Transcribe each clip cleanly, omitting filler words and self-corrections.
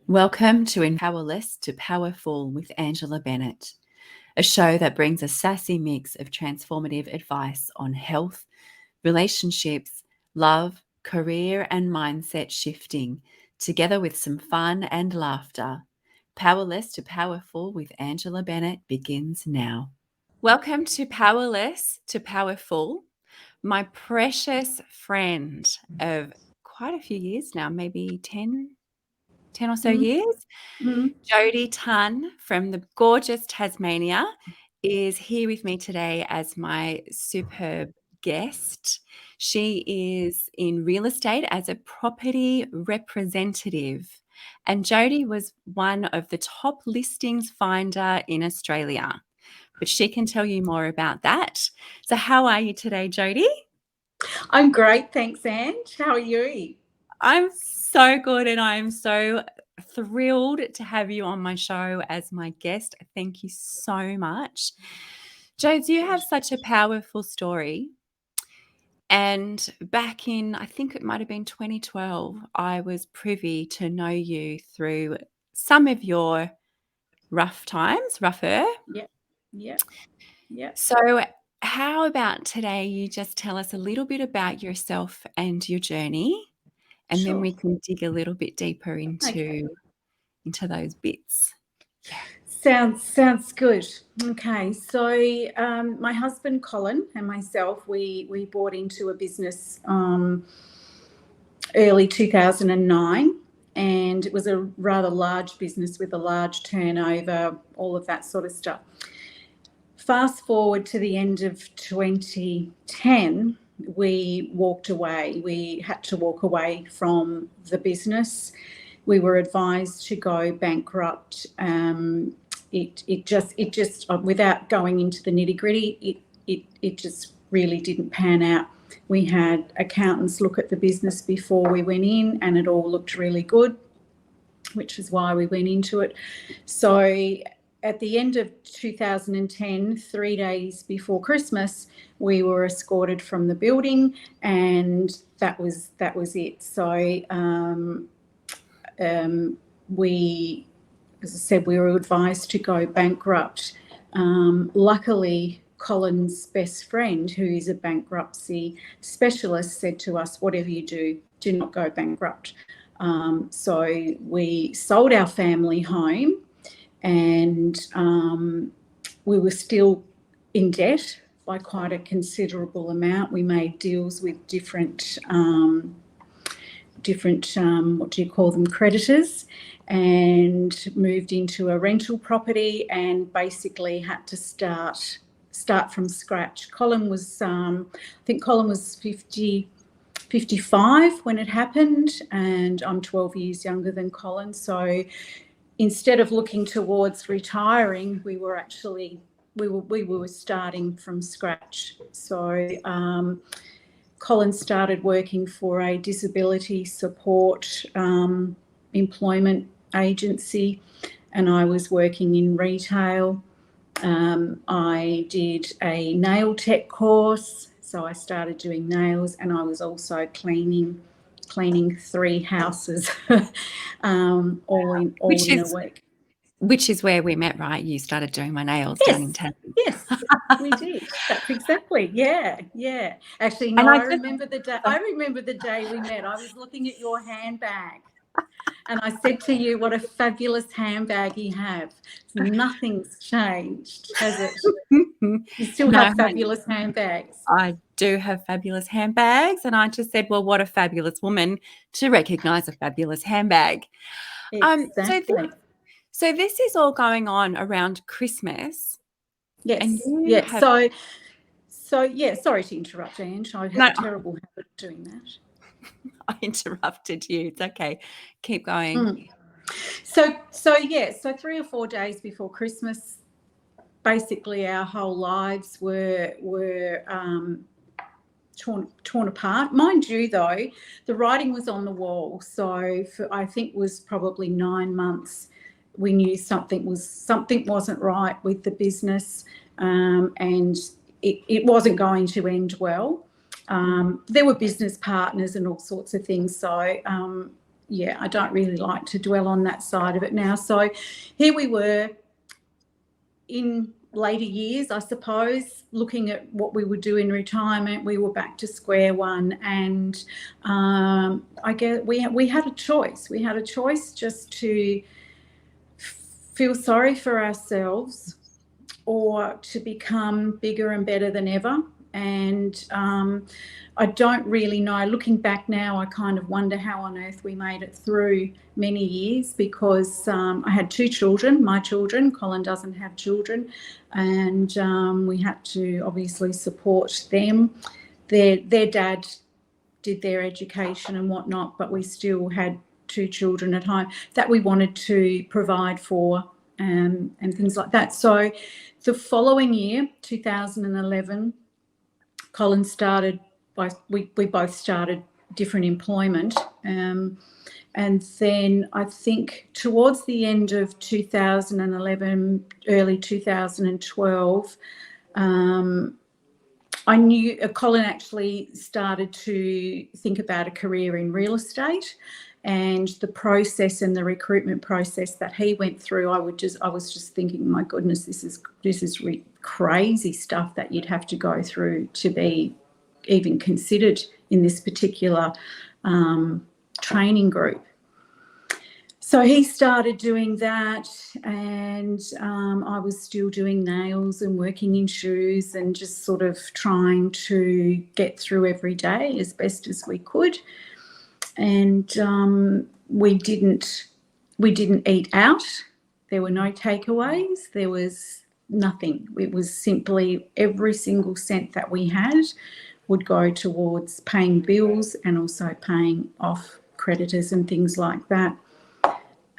Welcome to Powerless to Powerful with Angela Bennett, a show that brings a sassy mix of transformative advice on health, relationships, love, career, and mindset shifting, together with some fun and laughter. Powerless to Powerful with Angela Bennett begins now. Welcome to Powerless to Powerful, my precious friend of quite a few years now, maybe 10 or so years. Jodi Tunn from the gorgeous Tasmania is here with me today as my superb guest. She is in real estate as a property representative, and Jodi was one of the top listings finder in Australia, but she can tell you more about that. So how are you today, Jodi? I'm great, thanks, Ange. How are you? I'm so good, and I'm so thrilled to have you on my show as my guest. Thank you so much. Jodes, you have such a powerful story. And back in, I think it might have been 2012, I was privy to know you through some of your rougher. Yep. So how about today you just tell us a little bit about yourself and your journey, and then we can dig a little bit deeper into those bits. Yeah. Sounds good. Okay, so my husband Colin and myself, we bought into a business early 2009, and it was a rather large business with a large turnover, all of that sort of stuff. Fast forward to the end of 2010, we walked away. We had to walk away from the business. We were advised to go bankrupt. It just without going into the nitty-gritty, it just really didn't pan out. We had accountants look at the business before we went in, and it all looked really good, which is why we went into it. So at the end of 2010, 3 days before Christmas, we were escorted from the building, and that was it. So we, as I said, we were advised to go bankrupt. Luckily, Colin's best friend, who is a bankruptcy specialist, said to us, whatever you do not go bankrupt. So we sold our family home, and we were still in debt by quite a considerable amount. We made deals with different what do you call them, creditors, and moved into a rental property, and basically had to start from scratch. Colin was, I think Colin was 55 when it happened, and I'm 12 years younger than Colin. So instead of looking towards retiring, we were starting from scratch. So Colin started working for a disability support employment agency, and I was working in retail. I did a nail tech course, so I started doing nails, and I was also cleaning 3 houses all in a week. Which is where we met, right? You started doing my nails down in town. Yes, we did. That's exactly. Yeah. Actually, no, I remember the day. I remember the day we met. I was looking at your handbag, and I said to you, "What a fabulous handbag you have." Nothing's changed, has it? You still have fabulous handbags. I do have fabulous handbags, and I just said, "Well, what a fabulous woman to recognise a fabulous handbag." Exactly. So this is all going on around Christmas. Yes. So sorry to interrupt, Ange. I have a terrible habit of doing that. I interrupted you. It's okay. Keep going. So 3 or 4 days before Christmas, basically our whole lives were torn apart. Mind you, though, the writing was on the wall. So for, I think, was probably 9 months, we knew something wasn't right with the business, and it wasn't going to end well. There were business partners and all sorts of things. So I don't really like to dwell on that side of it now. So here we were in later years, I suppose, looking at what we would do in retirement. We were back to square one, and I guess we had a choice. We had a choice just to feel sorry for ourselves or to become bigger and better than ever. And I don't really know. Looking back now, I kind of wonder how on earth we made it through many years, because I had two children, my children. Colin doesn't have children, and we had to obviously support them. Their dad did their education and whatnot, but we still had two children at home that we wanted to provide for, and things like that. So the following year, 2011, Colin started, we both started different employment. And then I think towards the end of 2011, early 2012, I knew Colin actually started to think about a career in real estate, and the process and the recruitment process that he went through, I was just thinking, my goodness, this is crazy stuff that you'd have to go through to be even considered in this particular training group. So he started doing that, and I was still doing nails and working in shoes and just sort of trying to get through every day as best as we could. And we didn't eat out. There were no takeaways. There was nothing. It was simply every single cent that we had would go towards paying bills and also paying off creditors and things like that.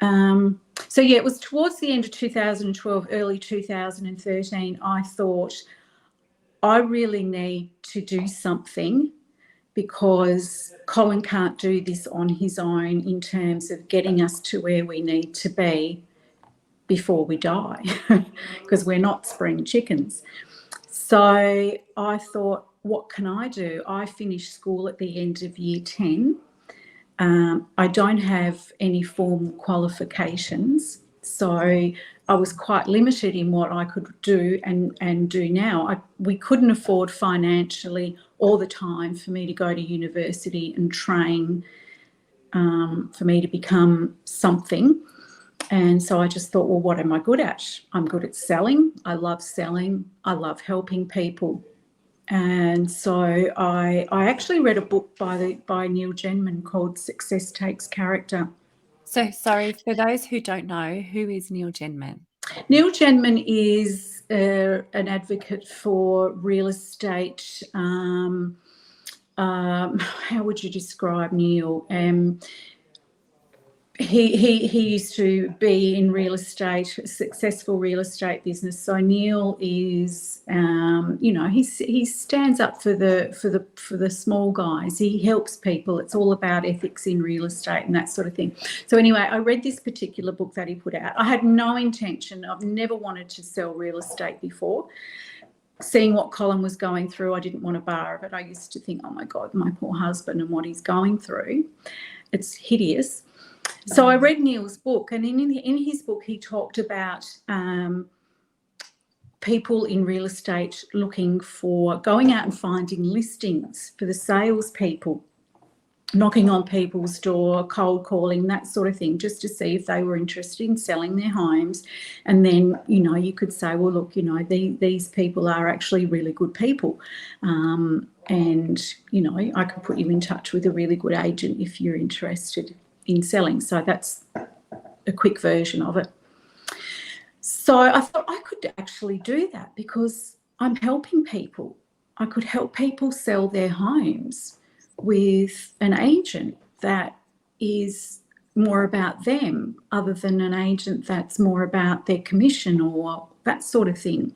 So, it was towards the end of 2012, early 2013, I thought, I really need to do something, because Colin can't do this on his own in terms of getting us to where we need to be before we die, because we're not spring chickens. So I thought, what can I do? I finished school at the end of year 10. I don't have any formal qualifications, so I was quite limited in what I could do and do now. We couldn't afford financially all the time for me to go to university and train for me to become something. And so I just thought, well, what am I good at? I'm good at selling. I love selling. I love helping people. And so I actually read a book by Neil Genman called Success Takes Character. So, sorry, for those who don't know, who is Neil Genman? Neil Genman is an advocate for real estate. How would you describe Neil? He used to be in real estate, successful real estate business. So Neil is, he stands up for the small guys. He helps people. It's all about ethics in real estate and that sort of thing. So anyway, I read this particular book that he put out. I had no intention. I've never wanted to sell real estate before. Seeing what Colin was going through, I didn't want a bar of it. I used to think, oh my God, my poor husband and what he's going through. It's hideous. So I read Neil's book, and in his book he talked about people in real estate going out and finding listings for the salespeople, knocking on people's door, cold calling, that sort of thing, just to see if they were interested in selling their homes. And then, you could say, well, look, these people are actually really good people. And, I could put you in touch with a really good agent if you're interested in selling. So that's a quick version of it. So I thought I could actually do that, because I'm helping people. I could help people sell their homes with an agent that is more about them, other than an agent that's more about their commission or that sort of thing.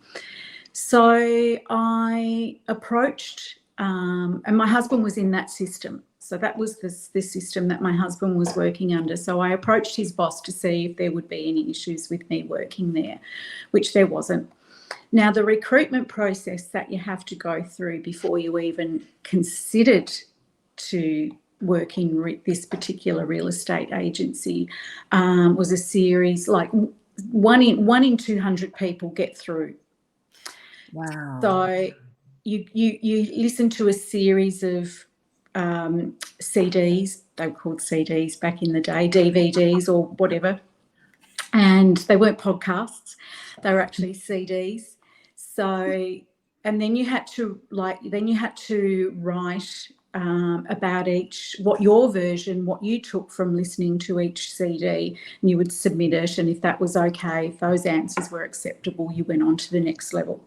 So I approached, and my husband was in that system. So that was the system that my husband was working under. So I approached his boss to see if there would be any issues with me working there, which there wasn't. Now, the recruitment process that you have to go through before you even considered to work in this particular real estate agency was a series like one in 200 people get through. Wow. So you listen to a series of CDs. They were called CDs back in the day, DVDs or whatever, and they weren't podcasts. They were actually CDs. So, and then you had to write about what your version, what you took from listening to each CD, and you would submit it. And if that was okay, if those answers were acceptable, you went on to the next level.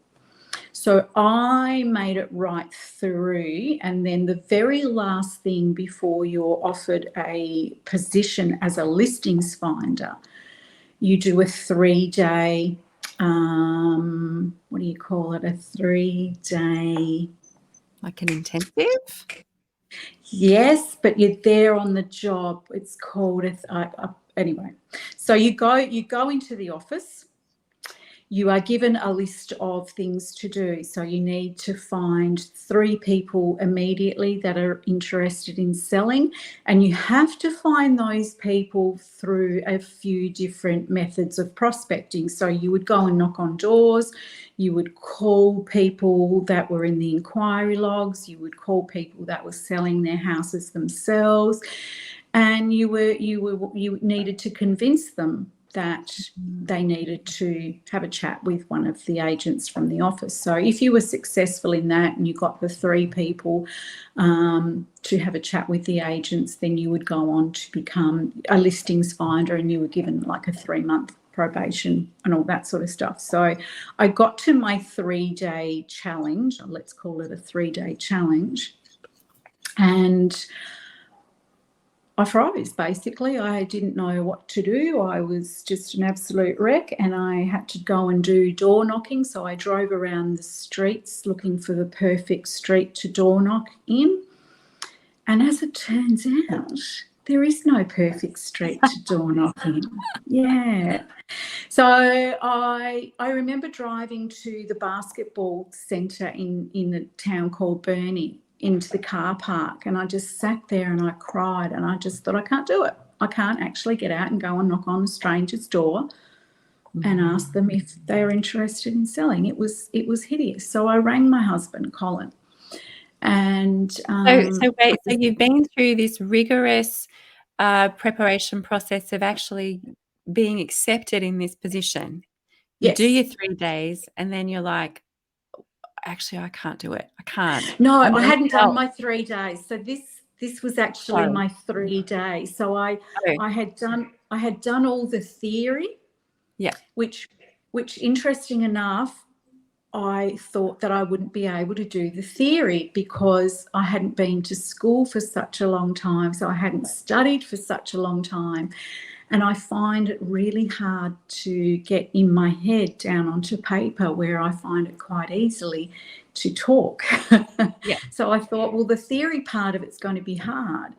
So I made it right through, and then the very last thing before you're offered a position as a listings finder, you do a 3-day, what do you call it, a 3-day... Like an intensive? Yes, but you're there on the job. It's called, anyway. So you go into the office. You are given a list of things to do. So you need to find 3 people immediately that are interested in selling, and you have to find those people through a few different methods of prospecting. So you would go and knock on doors, you would call people that were in the inquiry logs, you would call people that were selling their houses themselves, and you needed to convince them that they needed to have a chat with one of the agents from the office. So if you were successful in that and you got the 3 people to have a chat with the agents, then you would go on to become a listings finder, and you were given like a 3-month probation and all that sort of stuff. So I got to my 3-day challenge, let's call it a 3-day challenge, and I froze, basically. I didn't know what to do. I was just an absolute wreck, and I had to go and do door knocking. So I drove around the streets looking for the perfect street to door knock in. And as it turns out, there is no perfect street to door knock in. Yeah. So I remember driving to the basketball centre in a town called Burnie, into the car park, and I just sat there and I cried, and I just thought, I can't do it. I can't actually get out and go and knock on a stranger's door and ask them if they're interested in selling. It was hideous. So I rang my husband, Colin, and so you've been through this rigorous preparation process of actually being accepted in this position. You do your 3 days, and then you're like, actually, I can't do it. I can't. No, I hadn't done my 3 days. So this was actually my 3 days. So I had done all the theory. Yeah. Which interesting enough, I thought that I wouldn't be able to do the theory because I hadn't been to school for such a long time. So I hadn't studied for such a long time. And I find it really hard to get in my head down onto paper, where I find it quite easily to talk. Yeah. So I thought, well, the theory part of it's going to be hard.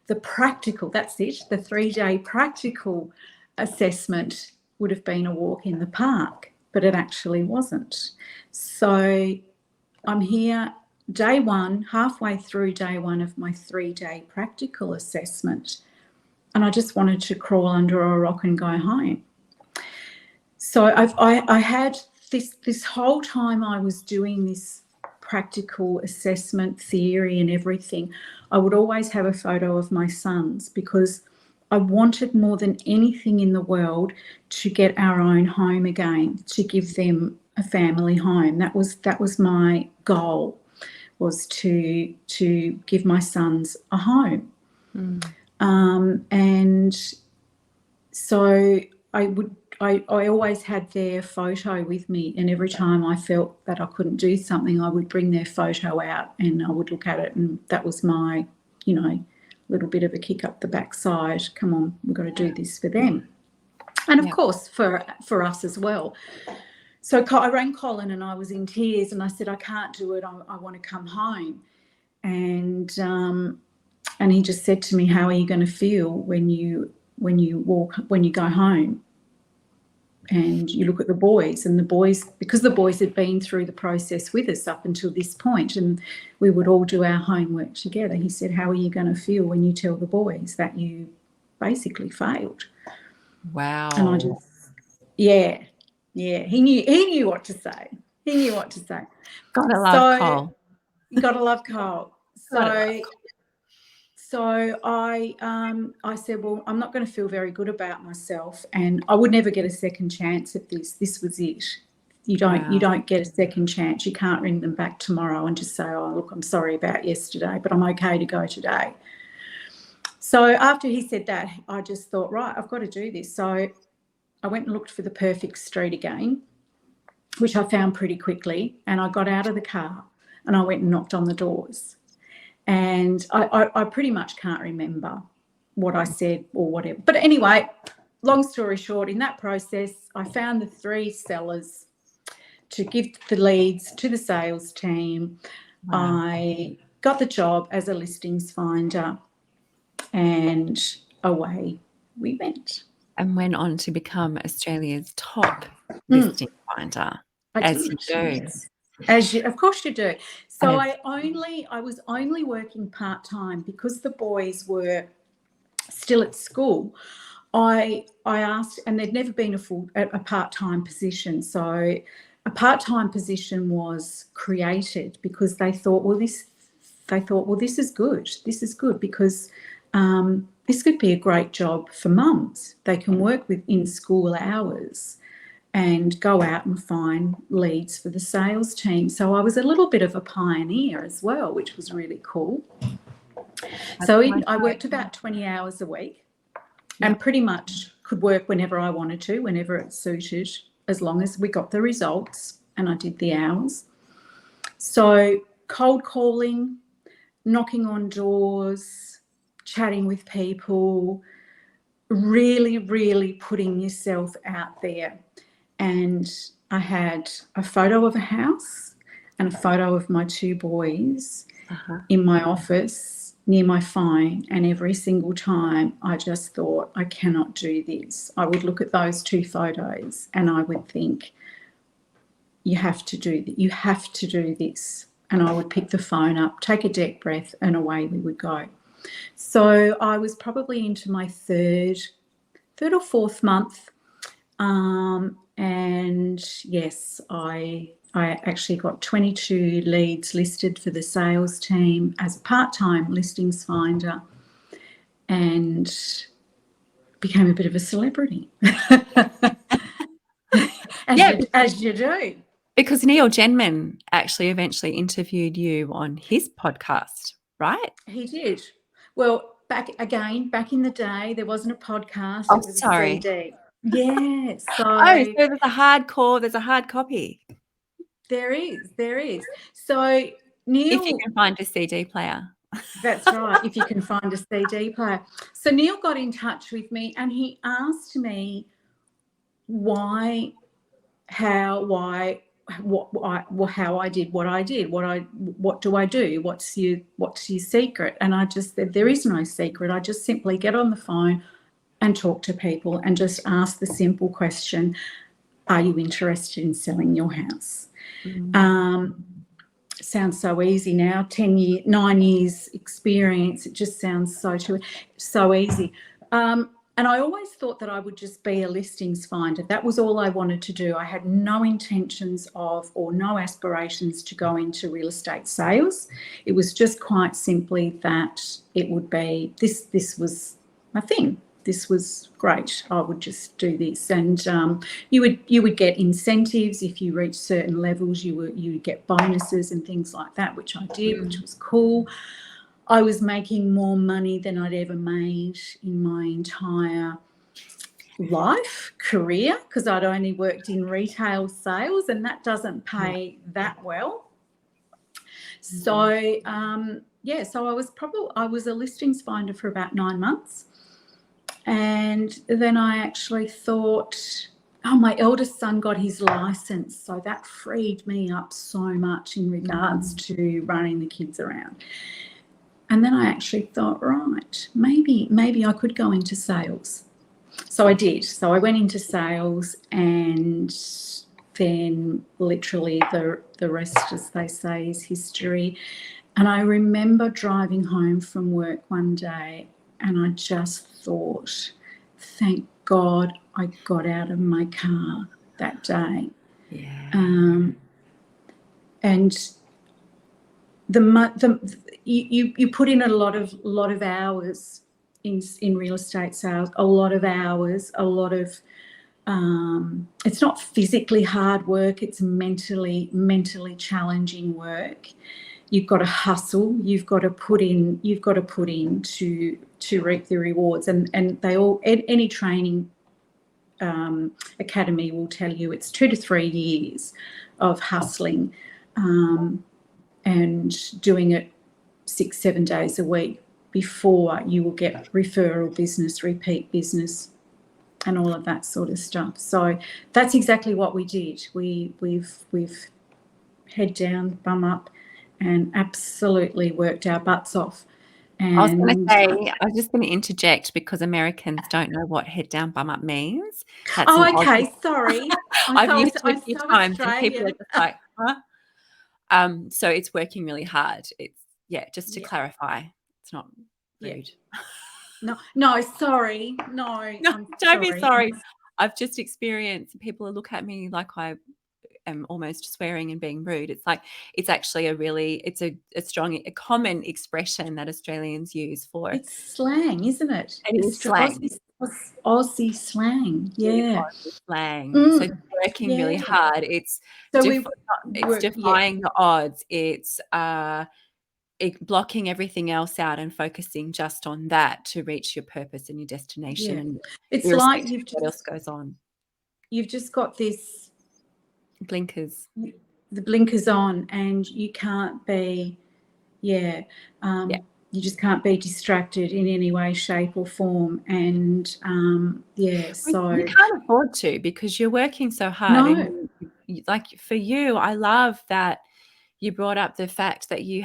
The practical, that's it, the 3-day practical assessment would have been a walk in the park, but it actually wasn't. So I'm here day 1, halfway through day 1 of my 3-day practical assessment, and I just wanted to crawl under a rock and go home. So I had this whole time I was doing this practical assessment theory and everything, I would always have a photo of my sons, because I wanted more than anything in the world to get our own home again, to give them a family home. That was my goal, was to give my sons a home. And so I always had their photo with me, and every time I felt that I couldn't do something, I would bring their photo out and I would look at it, and that was my, little bit of a kick up the backside. Come on, we've got to do this for them. And of course for us as well. So I rang Colin and I was in tears, and I said, I can't do it. I want to come home. And he just said to me, how are you going to feel when you go home? And you look at the boys, and the boys, because the boys had been through the process with us up until this point, and we would all do our homework together. He said, how are you going to feel when you tell the boys that you basically failed? Wow. And I just, yeah, he knew what to say. He knew what to say. Gotta love So Cole. you got to love Cole. Gotta love Cole. So I said, well, I'm not going to feel very good about myself, and I would never get a second chance at this. This was it. You don't get a second chance. You can't ring them back tomorrow and just say, oh, look, I'm sorry about yesterday, but I'm okay to go today. So after he said that, I just thought, right, I've got to do this. So I went and looked for the perfect street again, which I found pretty quickly, and I got out of the car and I went and knocked on the doors. And I pretty much can't remember what I said or whatever. But anyway, long story short, in that process, I found the 3 sellers to give the leads to the sales team. Wow. I got the job as a listings finder, and away we went. And went on to become Australia's top listing finder, as you do. Yes. Of course you do. So I was only working part-time because the boys were still at school. I asked, and there'd never been a part-time position. So a part-time position was created because they thought, well, this is good. This is good because this could be a great job for mums. They can work within school hours and go out and find leads for the sales team. So I was a little bit of a pioneer as well, which was really cool. So I worked about 20 hours a week and pretty much could work whenever I wanted to, whenever it suited, as long as we got the results and I did the hours. So cold calling, knocking on doors, chatting with people, really, really putting yourself out there. And I had a photo of a house and a photo of my 2 boys in my office near my phone, and every single time I just thought, I cannot do this. I would look at those 2 photos and I would think, you have to do this. And I would pick the phone up, take a deep breath, and away we would go. So I was probably into my third or fourth month. And yes, I actually got 22 leads listed for the sales team as a part-time listings finder, and became a bit of a celebrity. as you do. Because Neil Genman actually eventually interviewed you on his podcast, right? He did. Well, back in the day, there wasn't a podcast. Oh, it was sorry. a CD. Yeah. So there's a hard copy. There is. So Neil, if you can find a CD player. That's right, if you can find a CD player. So Neil got in touch with me and he asked me how I did what I did, what do I do, what's your secret? And I just said, there is no secret. I just simply get on the phone and talk to people and just ask the simple question, are you interested in selling your house? Sounds so easy now, 9 years experience, it just sounds so easy. And I always thought that I would just be a listings finder. That was all I wanted to do. I had no intentions of, or no aspirations to go into real estate sales. It was just quite simply that it would be, this was my thing. This was great. I would just do this, and you would get incentives if you reach certain levels. You would get bonuses and things like that, which I did, which was cool. I was making more money than I'd ever made in my entire career, because I'd only worked in retail sales, and that doesn't pay that well. So so I was a listings finder for about 9 months. And then I actually thought, my eldest son got his license, so that freed me up so much in regards to running the kids around. And then I actually thought, right, maybe I could go into sales. So I did. So I went into sales, and then literally the rest, as they say, is history. And I remember driving home from work one day, and I just thought, thank God I got out of my car that day. Yeah. And you put in a lot of hours in real estate sales, a lot of hours, a lot of it's not physically hard work, it's mentally challenging work. You've got to hustle, you've got to put in to reap the rewards. And they all, any training academy will tell you it's 2 to 3 years of hustling and doing it 6-7 days a week before you will get referral business, repeat business, and all of that sort of stuff. So that's exactly what we did. We've head down, bum up, and absolutely worked our butts off. I was going to And say, I was just going to interject because Americans don't know what head down, bum up means. That's an oh, Aussie. okay, sorry. I've used it I'm a few so times and people are Australian. just like, huh? So it's working really hard. It's, just to clarify, it's not rude. No, sorry. No, No, I'm don't be sorry. sorry. I've just experienced people look at me like I am almost swearing and being rude. It's like, it's actually it's a strong, a common expression that Australians use for. It's slang, isn't it? It is slang. Aussie slang. It is Yeah. Aussie slang. So it's working really Yeah. hard. It's So it's defying the odds. It's blocking everything else out and focusing just on that to reach your purpose and your destination. Yeah. And It's like what else goes on. You've just got this Blinkers. the blinkers on, and you can't be you just can't be distracted in any way, shape or form. And so you can't afford to, because you're working so hard. No. And like for you, I love that you brought up the fact that you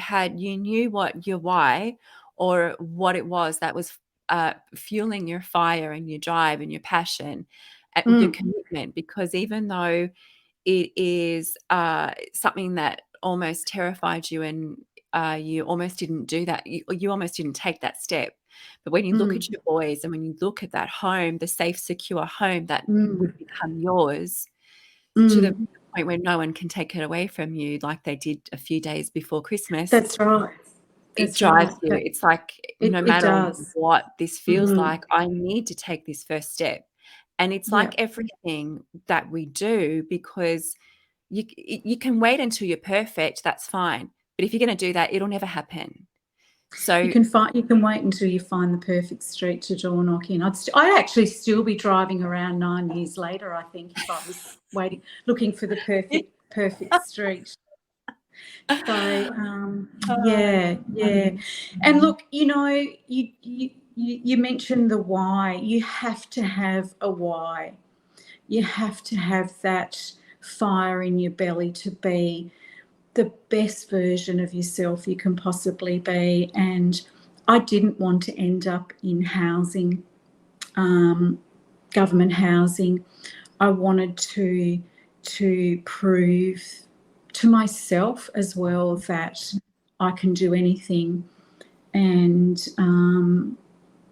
knew what your why, or what it was that was fueling your fire and your drive and your passion and your commitment. Because even though it is something that almost terrified you, and you almost didn't do that, you almost didn't take that step. But when you look at your boys, and when you look at that home, the safe, secure home that would become yours, to the point where no one can take it away from you, like they did a few days before Christmas. That's right. It drives you. It's like, no matter what this feels like, I need to take this first step. And it's like everything that we do, because you can wait until you're perfect, that's fine. But if you're going to do that, it'll never happen. So you can wait until you find the perfect street to door knock in. I'd actually still be driving around 9 years later, I think, if I was looking for the perfect street. So and look, you mentioned the why. You have to have a why. You have to have that fire in your belly to be the best version of yourself you can possibly be. And I didn't want to end up in housing, government housing. I wanted to prove to myself as well that I can do anything. And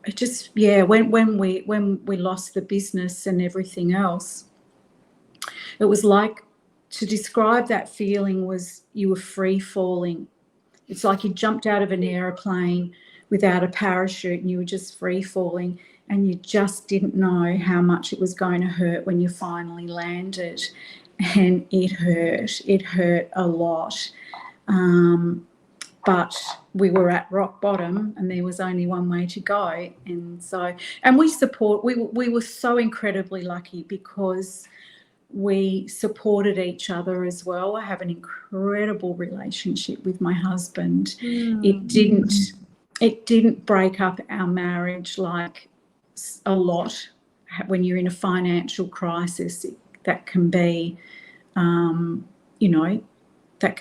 it just when we lost the business and everything else, it was like, to describe that feeling was you were free falling. It's like you jumped out of an aeroplane without a parachute and you were just free falling, and you just didn't know how much it was going to hurt when you finally landed. And it hurt a lot. But we were at rock bottom, and there was only one way to go. And we were so incredibly lucky, because we supported each other as well. I have an incredible relationship with my husband. It didn't break up our marriage like a lot when you're in a financial crisis. That can be,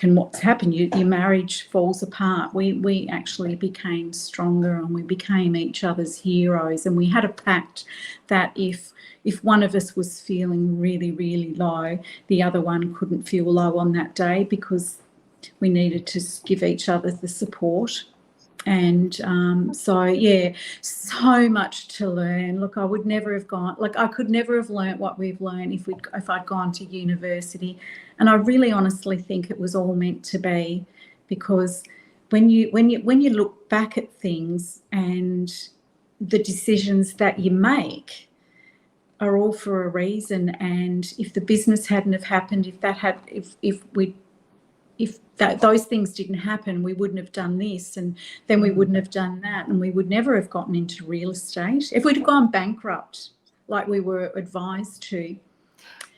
what's happened. Your marriage falls apart. We actually became stronger, and we became each other's heroes. And we had a pact that if one of us was feeling really, really low, the other one couldn't feel low on that day, because we needed to give each other the support. And so much to learn. Look, I would never have gone, like, I could never have learnt what we've learned if I'd gone to university. And I really honestly think it was all meant to be, because when you look back at things, and the decisions that you make are all for a reason. And if the business hadn't have happened, if those things didn't happen, we wouldn't have done this, and then we wouldn't have done that, and we would never have gotten into real estate. If we'd have gone bankrupt like we were advised to,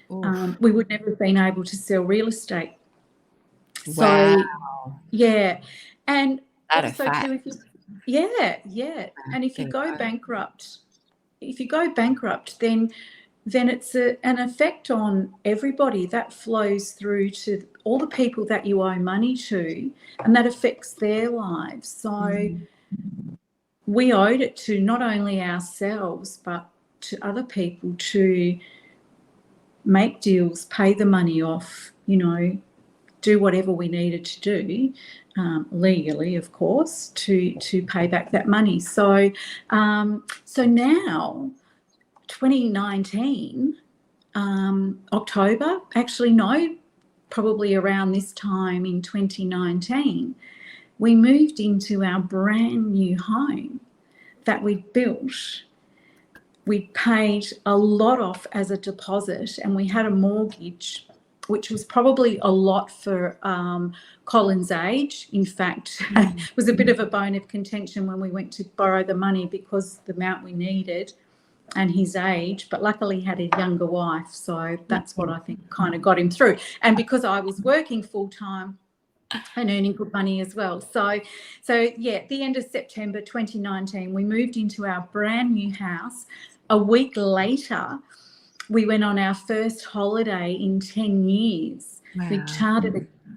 we would never have been able to sell real estate. Wow. So, yeah. And That also fact. too, and if you go bankrupt, then it's an effect on everybody. That flows through to all the people that you owe money to, and that affects their lives. So we owed it to not only ourselves, but to other people, to make deals, pay the money off, do whatever we needed to do, legally, of course, to pay back that money. So now, 2019, October, actually no, probably around this time in 2019, we moved into our brand new home that we'd built. We paid a lot off as a deposit, and we had a mortgage, which was probably a lot for Colin's age. In fact, it was a bit of a bone of contention when we went to borrow the money, because the amount we needed and his age, but luckily he had a younger wife, so that's what I think kind of got him through. And because I was working full-time and earning good money as well. So at the end of September 2019, we moved into our brand new house. A week later, we went on our first holiday in 10 years. Wow.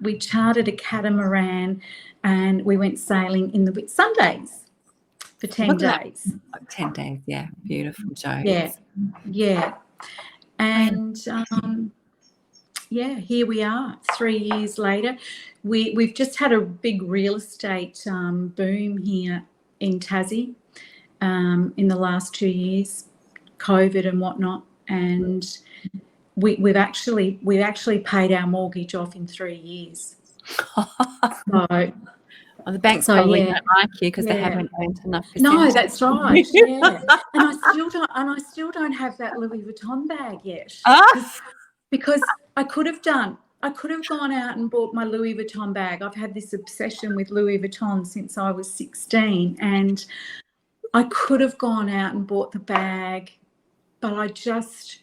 We chartered a catamaran, and we went sailing in the Whitsundays for 10 days. 10 days, yeah. Beautiful, Jodi. Yeah. And here we are 3 years later. We've just had a big real estate boom here in Tassie in the last 2 years, COVID and whatnot, and we've actually paid our mortgage off in 3 years. Well, the banks probably don't like you because they haven't earned enough percentage. No, that's right. Yeah, and I still don't have that Louis Vuitton bag yet, because I could have gone out and bought my Louis Vuitton bag. I've had this obsession with Louis Vuitton since I was 16, and I could have gone out and bought the bag, but I just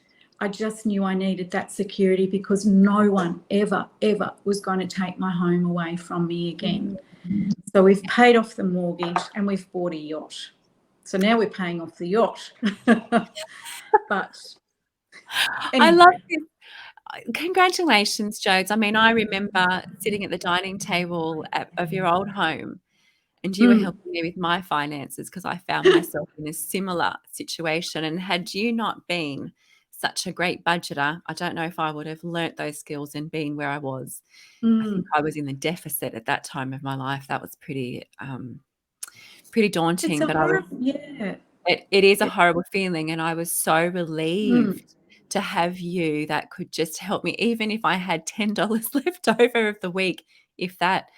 knew I needed that security, because no one ever was going to take my home away from me again. So we've paid off the mortgage, and we've bought a yacht. So now we're paying off the yacht. But anyway. I love this. Congratulations, Jodes. I mean, I remember sitting at the dining table of your old home, and you were helping me with my finances, because I found myself in a similar situation. And had you not been such a great budgeter, I don't know if I would have learnt those skills and been where I was. I think I was in the deficit at that time of my life. That was pretty daunting. It is a horrible feeling, and I was so relieved to have you that could just help me, even if I had $10 left over of the week, if that.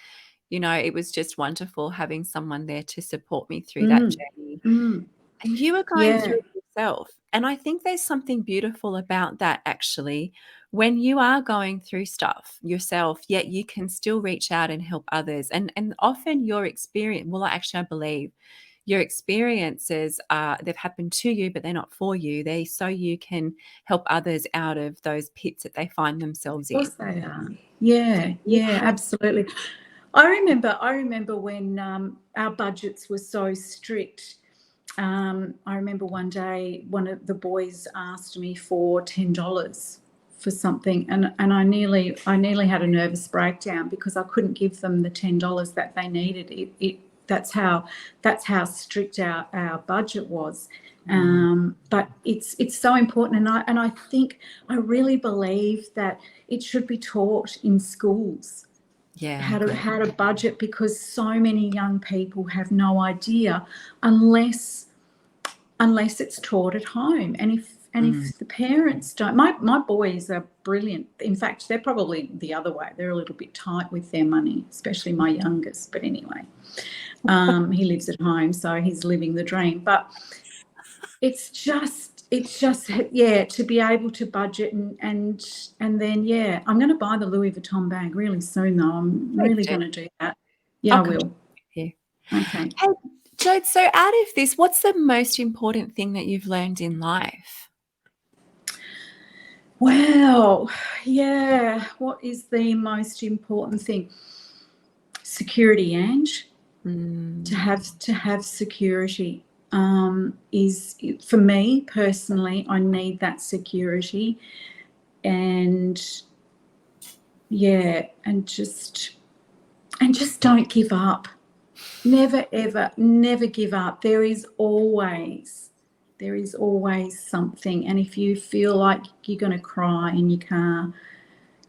It was just wonderful having someone there to support me through that journey. And you were going through it yourself. And I think there's something beautiful about that, actually. When you are going through stuff yourself, yet you can still reach out and help others. And often your experience, well, actually, I believe your experiences they've happened to you, but they're not for you. They're so you can help others out of those pits that they find themselves in. Of course they are. Yeah, absolutely. I remember when our budgets were so strict. I remember one day one of the boys asked me for $10 for something, and I nearly had a nervous breakdown because I couldn't give them the $10 that they needed. That's how strict our budget was. But it's so important, and I think, I really believe that it should be taught in schools. Yeah, How to budget, because so many young people have no idea unless it's taught at home. And if the parents don't, my boys are brilliant. In fact, they're probably the other way. They're a little bit tight with their money, especially my youngest. But anyway, he lives at home, so he's living the dream. But it's just to be able to budget, and then I'm going to buy the Louis Vuitton bag really soon, though. I'm really going to do that. I will. Here. Okay. Hey, Jode, so out of this, what's the most important thing that you've learned in life? Well, what is the most important thing? Security, Ange. To have security is, for me personally, I need that security, and just don't give up. Never, ever, never give up. There is always something. And if you feel like you're going to cry in your car,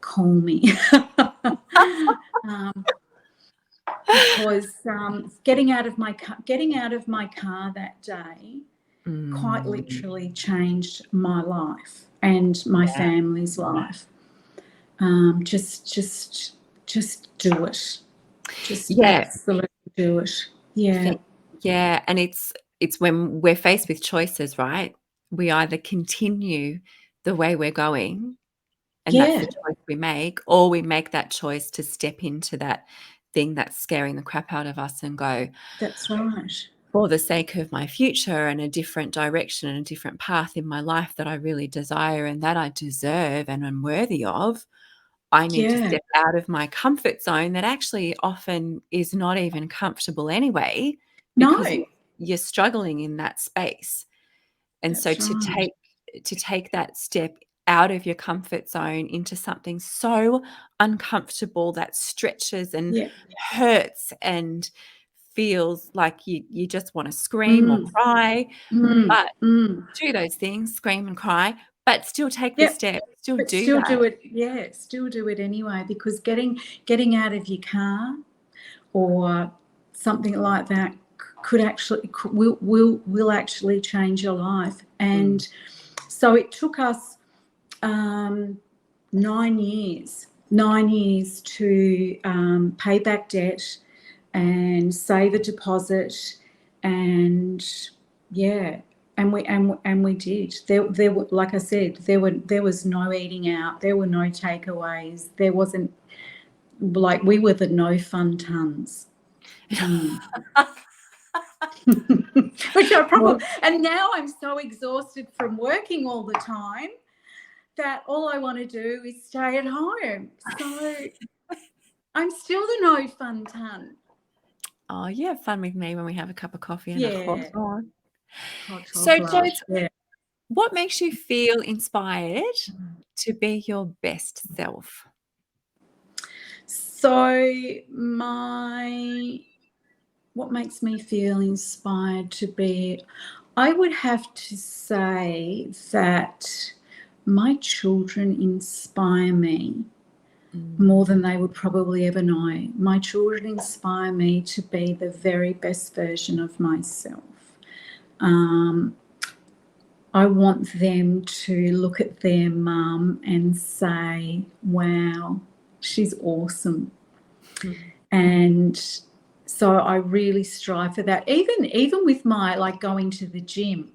call me. Because getting out of my car that day quite literally changed my life and my family's life. Just do it. Just absolutely do it. Yeah, and it's when we're faced with choices, right? We either continue the way we're going, and that's the choice we make, or we make that choice to step into that thing that's scaring the crap out of us and go, that's right, for the sake of my future and a different direction and a different path in my life that I really desire and that I deserve and am worthy of, I need to step out of my comfort zone that actually often is not even comfortable anyway, because you're struggling in that space. And that's so right. to take that step out of your comfort zone into something so uncomfortable that stretches and hurts and feels like you just want to scream or cry, but do those things, scream and cry, but still take the step, still but do still that. do it. Still do it anyway, because getting out of your car or something like that could actually will actually change your life. And so it took us 9 years to pay back debt and save a deposit, and we did. There were, like I said, there was no eating out, there were no takeaways, there wasn't, like, we were the no fun tons. Which I probably, and now I'm so exhausted from working all the time that all I want to do is stay at home. So I'm still the no fun ton. Oh, you have fun with me when we have a cup of coffee and a croissant. So, Jode, what makes you feel inspired to be your best self? So what makes me feel inspired to be, I would have to say that my children inspire me more than they would probably ever know. My children inspire me to be the very best version of myself. I want them to look at their mum and say, wow, she's awesome. And so I really strive for that. Even with my, like, going to the gym,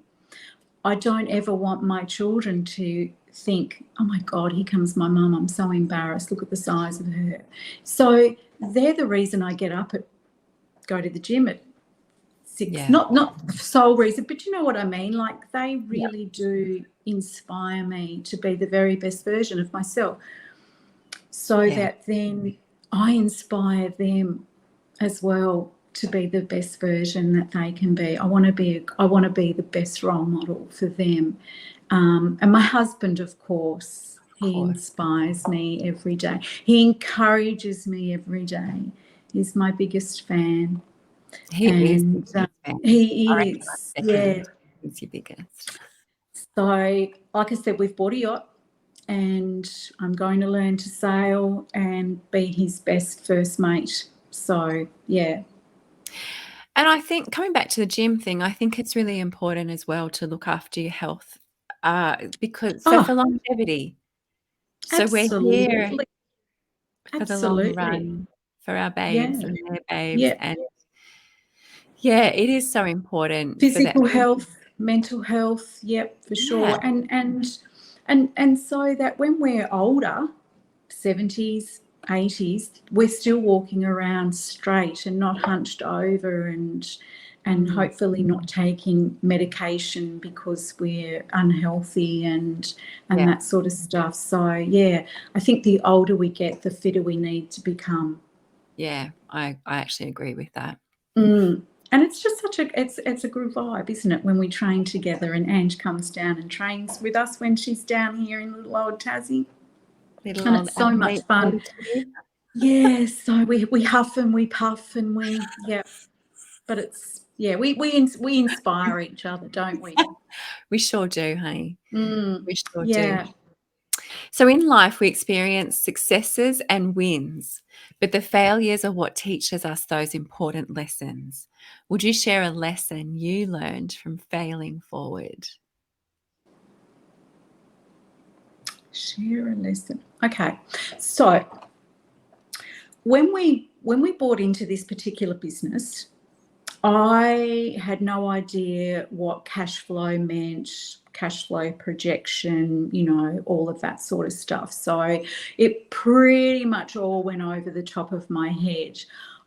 I don't ever want my children to think, oh my God, here comes my mum, I'm so embarrassed, look at the size of her. So they're the reason I go to the gym at 6. Not the sole reason, but you know what I mean? Like, they really do inspire me to be the very best version of myself, so that then I inspire them as well to be the best version that they can be. I want to be the best role model for them. And my husband, of course, He course. inspires me every day. He encourages me every day. He's my biggest fan. He is the And biggest fan. I he reckon is, I'm yeah. second. He's your biggest. So, like I said, we've bought a yacht and I'm going to learn to sail and be his best first mate. So, yeah. And I think coming back to the gym thing, I think it's really important as well to look after your health, because for Oh, longevity. So we're here absolutely. for the long Absolutely. run for our babes Yeah. and their babes, Yeah. and yeah, it is so important for that. Physical health, mental health, yep, for Yeah, sure. And so that when we're older, 70s, 80s, we're still walking around straight and not hunched over and mm, hopefully not taking medication because we're unhealthy and yeah, that sort of stuff. So yeah, I think the older we get, the fitter we need to become. yeah, I actually agree with that. And it's just such it's a good vibe, isn't it, when we train together and Ange comes down and trains with us when she's down here in little old Tassie. Little And old it's so much athlete fun. 42. Yeah, so we huff and we puff and yeah, but it's yeah, we inspire each other, don't we? We sure do, honey. We sure do. Yeah. So in life, we experience successes and wins, but the failures are what teaches us those important lessons. Would you share a lesson you learned from failing forward? Share a lesson. Okay. So when we bought into this particular business, I had no idea what cash flow meant, cash flow projection, all of that sort of stuff. So it pretty much all went over the top of my head.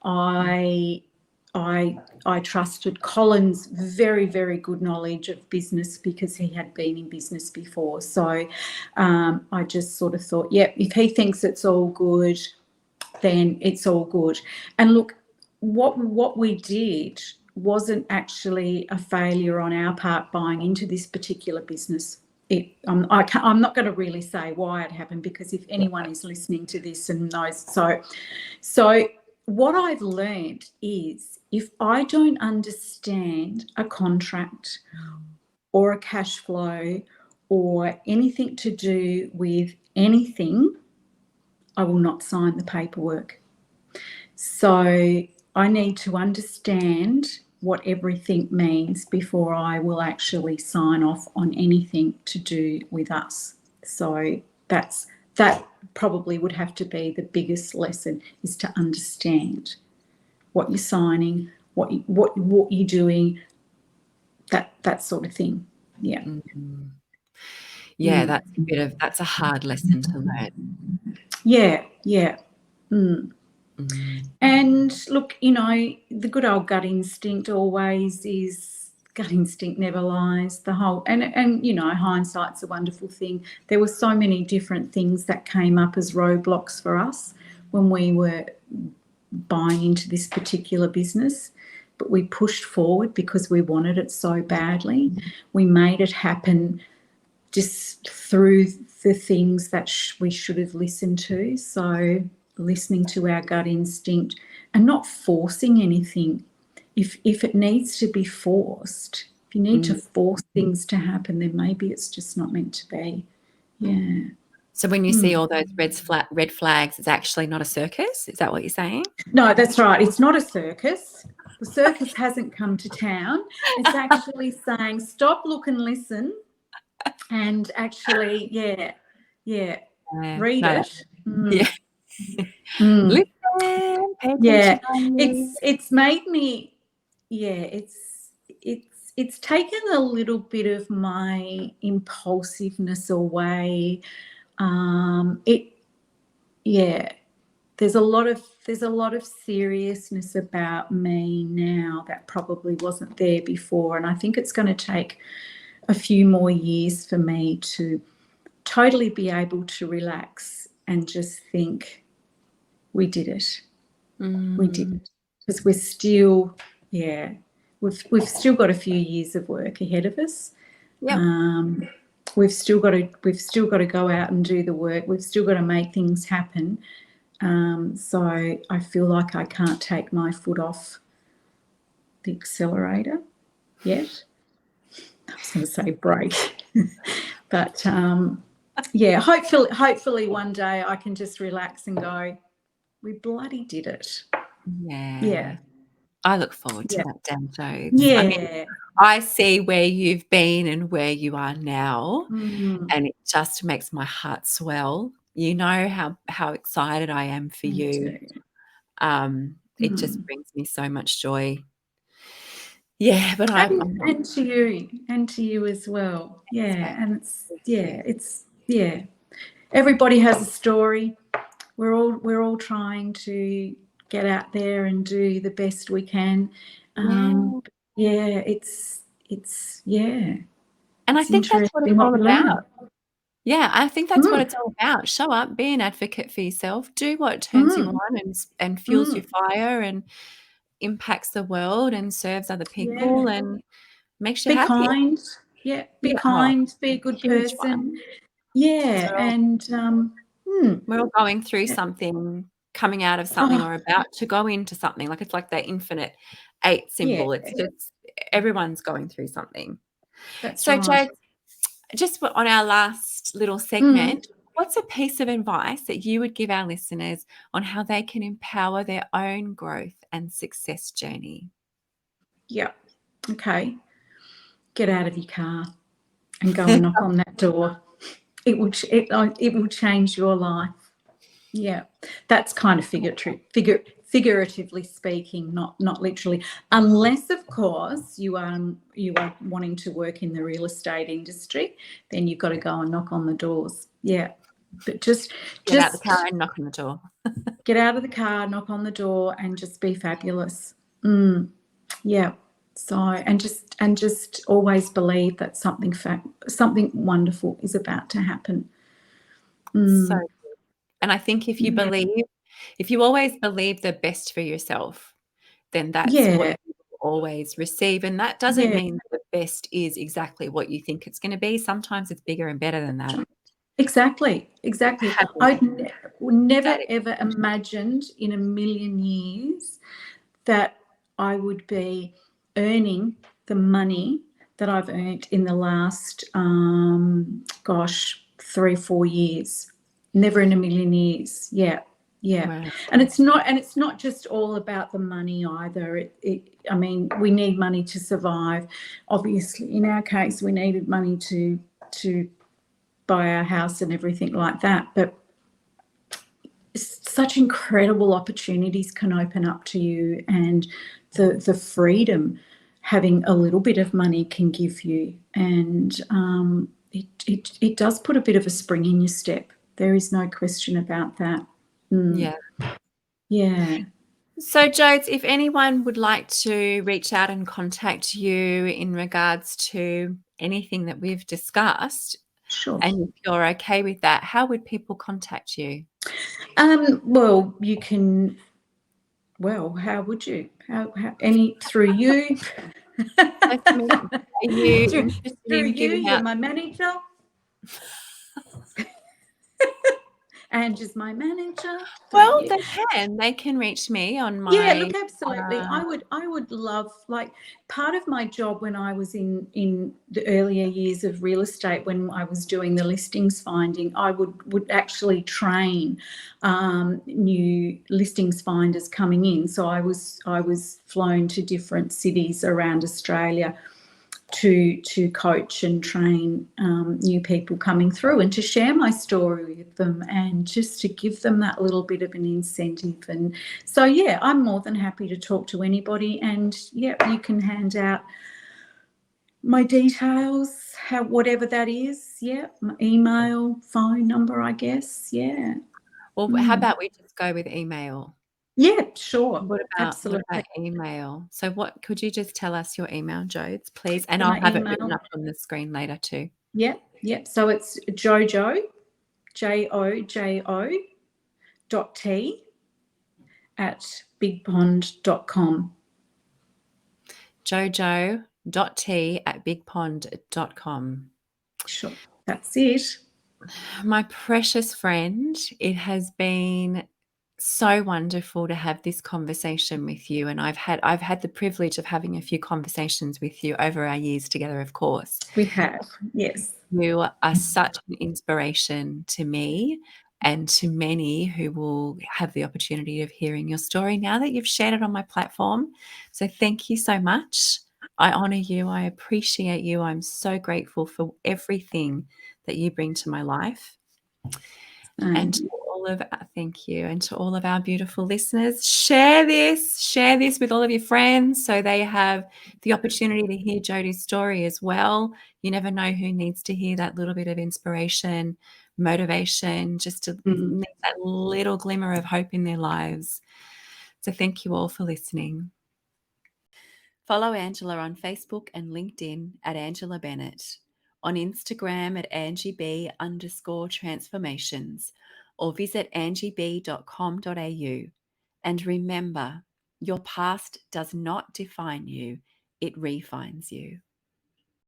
I I trusted Colin's very, very good knowledge of business because he had been in business before. So I just sort of thought, yep, if he thinks it's all good, then it's all good. And look, what we did wasn't actually a failure on our part buying into this particular business. I'm not going to really say why it happened because if anyone is listening to this and knows, so what I've learned is if I don't understand a contract or a cash flow or anything to do with anything, I will not sign the paperwork. So I need to understand what everything means before I will actually sign off on anything to do with us. So that probably would have to be the biggest lesson, is to understand what you're signing, what you're doing, that sort of thing. Yeah. Mm. Yeah, that's a hard lesson to learn. Yeah, yeah. Mm. And look, the good old gut instinct always is, gut instinct never lies. The whole and hindsight's a wonderful thing. There were so many different things that came up as roadblocks for us when we were buying into this particular business, but we pushed forward because we wanted it so badly. We made it happen just through the things that we should have listened to. So listening to our gut instinct and not forcing anything. If it needs to be forced, if you need to force things to happen, then maybe it's just not meant to be. Yeah. So when you see all those red flags, it's actually not a circus? Is that what you're saying? No, that's right. It's not a circus. The circus hasn't come to town. It's actually saying stop, look and listen and actually, yeah, read No, it. yeah. Listen, pay attention, Yeah, honey. it's made me, yeah, it's taken a little bit of my impulsiveness away. It, yeah, there's a lot of seriousness about me now that probably wasn't there before, and I think it's going to take a few more years for me to totally be able to relax and just think, we did it. We did it. Because we're still, yeah, we've still got a few years of work ahead of us. Yep. we've still got to go out and do the work. We've still got to make things happen. So I feel like I can't take my foot off the accelerator yet. I was going to say brake, but yeah, hopefully one day I can just relax and go, we bloody did it. Yeah. I look forward to Yeah. that day, Jodi. Yeah. I mean, I see where you've been and where you are now, and it just makes my heart swell. You know how excited I am for you. It just brings me so much joy. Yeah, but and to you as well. Yeah, and it's everybody has a story. We're all trying to get out there and do the best we can. Yeah, it's and I think that's what it's all about. learn. Yeah, I think that's what it's all about. Show up, be an advocate for yourself, do what turns you on and fuels your fire and impacts the world and serves other people and makes you Be happy. kind. Yeah, be Yeah, kind, be a good huge person. one. Yeah, and we're all going through something, coming out of something or about to go into something. Like it's like that infinite 8 symbol. It's just everyone's going through something. That's So, right. Jo, just on our last little segment, what's a piece of advice that you would give our listeners on how they can empower their own growth and success journey? Yeah. Okay. Get out of your car and go and knock on that door. It will change your life. Yeah, that's kind of figuratively speaking, not literally. Unless, of course, you are wanting to work in the real estate industry, then you've got to go and knock on the doors. Yeah, but just get out the car and knock on the door. Get out of the car, knock on the door, and just be fabulous. Yeah. So and just always believe that something wonderful is about to happen. So good. And I think if you always believe the best for yourself, then that's what you will always receive. And that doesn't mean that the best is exactly what you think it's going to be. Sometimes it's bigger and better than that. Exactly. I never ever imagined in a million years that I would be earning the money that I've earned in the last 3-4 years. Never in a million years. Yeah. Wow. And it's not just all about the money either. I mean, we need money to survive. Obviously, in our case, we needed money to buy our house and everything like that. But such incredible opportunities can open up to you, and the freedom having a little bit of money can give you, and it does put a bit of a spring in your step. There is no question about that. Yeah. So, Jodes, if anyone would like to reach out and contact you in regards to anything that we've discussed, Sure. and if you're okay with that, how would people contact you? Well, you can. Well, how would you? How through you? Are you interested in giving You're out? my manager. And is my manager. Well, they can reach me on my. Yeah, look, absolutely. I would love, like, part of my job when I was in the earlier years of real estate, when I was doing the listings finding, I would actually train new listings finders coming in. So I was flown to different cities around Australia to coach and train new people coming through, and to share my story with them, and just to give them that little bit of an incentive. And so, yeah, I'm more than happy to talk to anybody, and yeah, you can hand out my details, whatever that is. Yeah, my email, phone number, I guess. Yeah. Well, how about we just go with email? Yeah, sure. What about email? So what could you just tell us your email, Jodes, please? And I'll have it written up on the screen later too. Yep. So it's Jojo, JOJO .t at bigpond.com. Jojo.t at bigpond.com. Sure. That's it. My precious friend, it has been so wonderful to have this conversation with you, and I've had the privilege of having a few conversations with you over our years together, of course. We have, yes. You are such an inspiration to me and to many who will have the opportunity of hearing your story now that you've shared it on my platform. So thank you so much. I honor you. I appreciate you. I'm so grateful for everything that you bring to my life. And to all of thank you. And to all of our beautiful listeners, share this with all of your friends so they have the opportunity to hear Jodi's story as well. You never know who needs to hear that little bit of inspiration, motivation, just to need that little glimmer of hope in their lives. So thank you all for listening. Follow Angela on Facebook and LinkedIn at Angela Bennett, on Instagram at AngieB_transformations, or visit angieb.com.au. And remember, your past does not define you, it refines you.